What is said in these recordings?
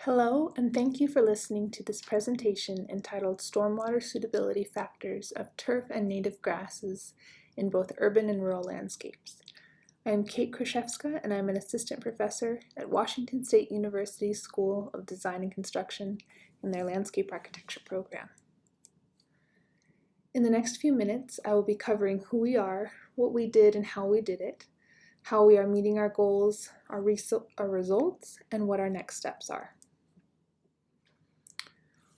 Hello, and thank you for listening to this presentation entitled Stormwater Suitability Factors of Turf and Native Grasses in Both Urban and Rural Landscapes. I am Kate Kraszewska, and I'm an assistant professor at Washington State University's School of Design and Construction in their Landscape Architecture program. In the next few minutes, I will be covering who we are, what we did and how we did it, how we are meeting our goals, our results, and what our next steps are.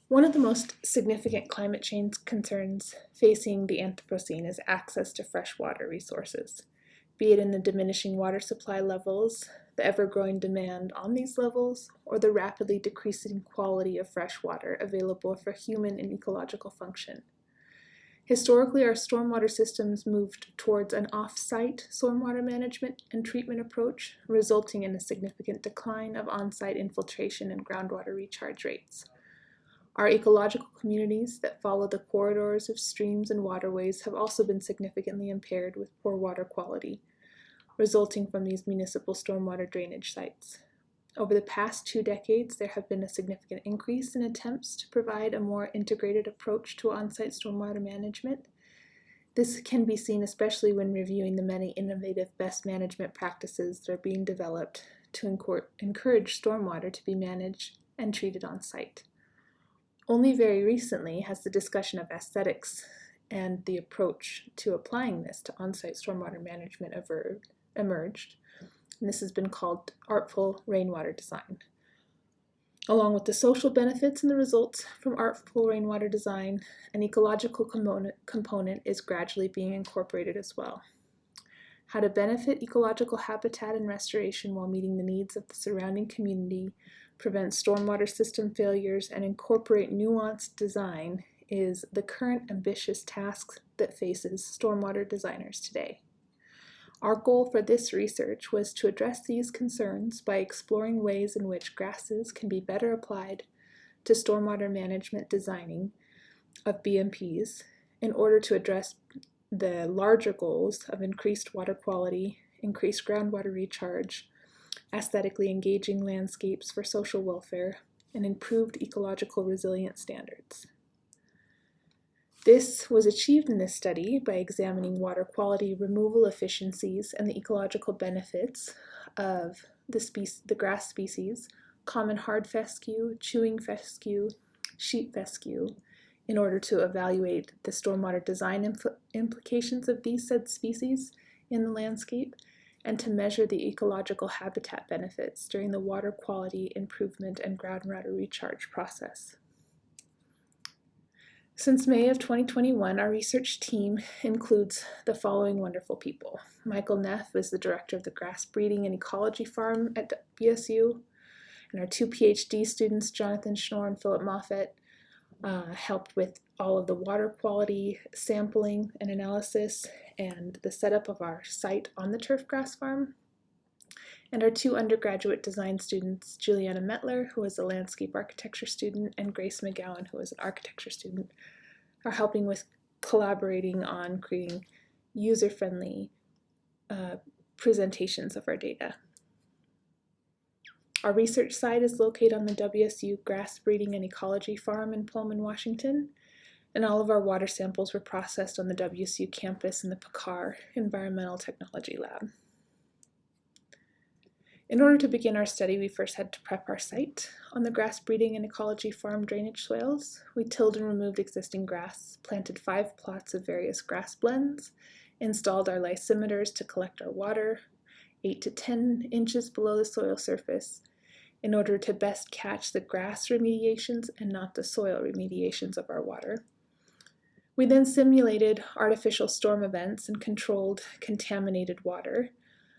One of the most significant climate change concerns facing the Anthropocene is access to fresh water resources, be it in the diminishing water supply levels, the ever-growing demand on these levels, or the rapidly decreasing quality of fresh water available for human and ecological function. Historically, our stormwater systems moved towards an off-site stormwater management and treatment approach, resulting in a significant decline of on-site infiltration and groundwater recharge rates. Our ecological communities that follow the corridors of streams and waterways have also been significantly impaired with poor water quality, resulting from these municipal stormwater drainage sites. Over the past 2 decades, there have been a significant increase in attempts to provide a more integrated approach to on-site stormwater management. This can be seen especially when reviewing the many innovative best management practices that are being developed to encourage stormwater to be managed and treated on-site. Only very recently has the discussion of aesthetics and the approach to applying this to on-site stormwater management emerged, and this has been called artful rainwater design. Along with the social benefits and the results from artful rainwater design, an ecological component is gradually being incorporated as well. How to benefit ecological habitat and restoration while meeting the needs of the surrounding community, prevent stormwater system failures, and incorporate nuanced design is the current ambitious task that faces stormwater designers today. Our goal for this research was to address these concerns by exploring ways in which grasses can be better applied to stormwater management designing of BMPs in order to address the larger goals of increased water quality, increased groundwater recharge, aesthetically engaging landscapes for social welfare, and improved ecological resilience standards. This was achieved in this study by examining water quality removal efficiencies and the ecological benefits of the grass species, common hard fescue, chewing fescue, sheep fescue, in order to evaluate the stormwater design implications of these said species in the landscape, and to measure the ecological habitat benefits during the water quality improvement and groundwater recharge process. Since May of 2021, our research team includes the following wonderful people. Michael Neff is the director of the Grass Breeding and Ecology Farm at WSU, and our 2 PhD students, Jonathan Schnorr and Philip Moffett, helped with all of the water quality sampling and analysis and the setup of our site on the turf grass farm. And our 2 undergraduate design students, Juliana Metler, who is a landscape architecture student, and Grace McGowan, who is an architecture student, are helping with collaborating on creating user-friendly presentations of our data. Our research site is located on the WSU Grass Breeding and Ecology Farm in Pullman, Washington, and all of our water samples were processed on the WSU campus in the PCAR Environmental Technology Lab. In order to begin our study, we first had to prep our site. On the Grass Breeding and Ecology Farm drainage swales, we tilled and removed existing grass, planted 5 plots of various grass blends, installed our lysimeters to collect our water 8 to 10 inches below the soil surface, in order to best catch the grass remediations and not the soil remediations of our water. We then simulated artificial storm events and controlled contaminated water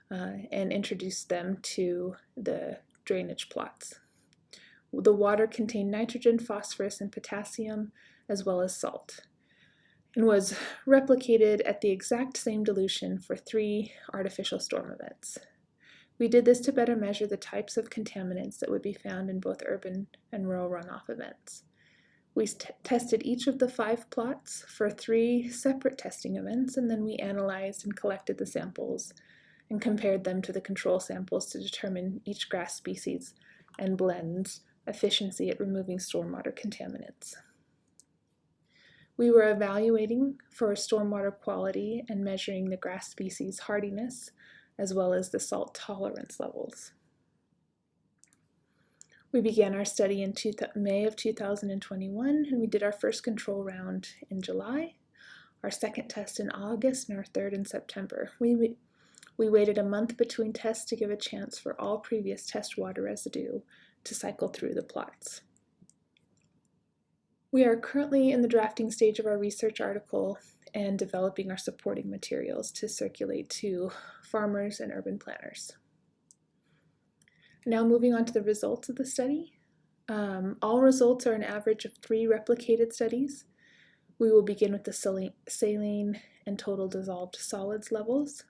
and introduced them to the drainage plots. The water contained nitrogen, phosphorus, and potassium, as well as salt, and was replicated at the exact same dilution for 3 artificial storm events. We did this to better measure the types of contaminants that would be found in both urban and rural runoff events. We tested each of the 5 plots for 3 separate testing events, and then we analyzed and collected the samples and compared them to the control samples to determine each grass species and blends efficiency at removing stormwater contaminants. We were evaluating for stormwater quality and measuring the grass species hardiness, as well as the salt tolerance levels. We began our study in May of 2021, and we did our first control round in July, our second test in August, and our third in September. We waited a month between tests to give a chance for all previous test water residue to cycle through the plots. We are currently in the drafting stage of our research article and developing our supporting materials to circulate to farmers and urban planners. Now moving on to the results of the study. All results are an average of 3 replicated studies. We will begin with the saline and total dissolved solids levels.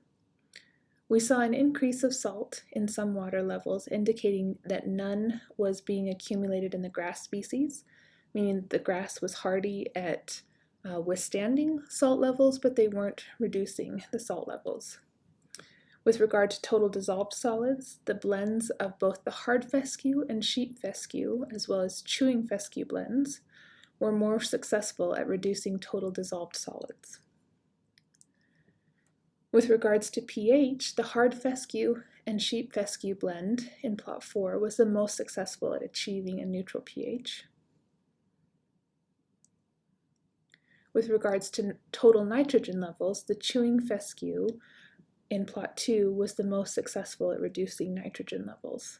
We saw an increase of salt in some water levels, indicating that none was being accumulated in the grass species, meaning the grass was hardy at withstanding salt levels, but they weren't reducing the salt levels. With regard to total dissolved solids, the blends of both the hard fescue and sheep fescue, as well as chewing fescue blends, were more successful at reducing total dissolved solids. With regards to pH, the hard fescue and sheep fescue blend in plot 4 was the most successful at achieving a neutral pH. With regards to total nitrogen levels, the chewing fescue in plot 2 was the most successful at reducing nitrogen levels.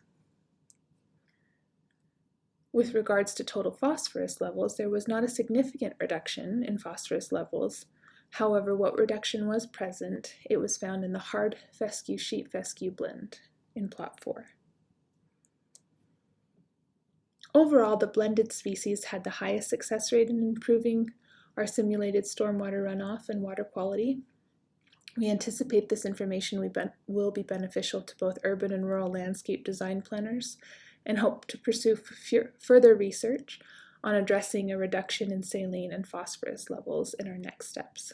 With regards to total phosphorus levels, there was not a significant reduction in phosphorus levels. However, what reduction was present, it was found in the hard fescue sheep fescue blend in plot 4. Overall, the blended species had the highest success rate in improving our simulated stormwater runoff and water quality. We anticipate this information will be beneficial to both urban and rural landscape design planners and hope to pursue further research on addressing a reduction in saline and phosphorus levels in our next steps.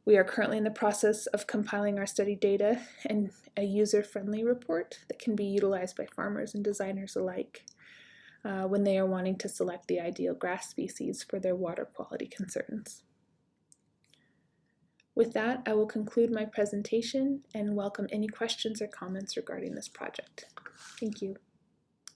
We are currently in the process of compiling our study data and a user-friendly report that can be utilized by farmers and designers alike when they are wanting to select the ideal grass species for their water quality concerns. With that, I will conclude my presentation and welcome any questions or comments regarding this project. Thank you.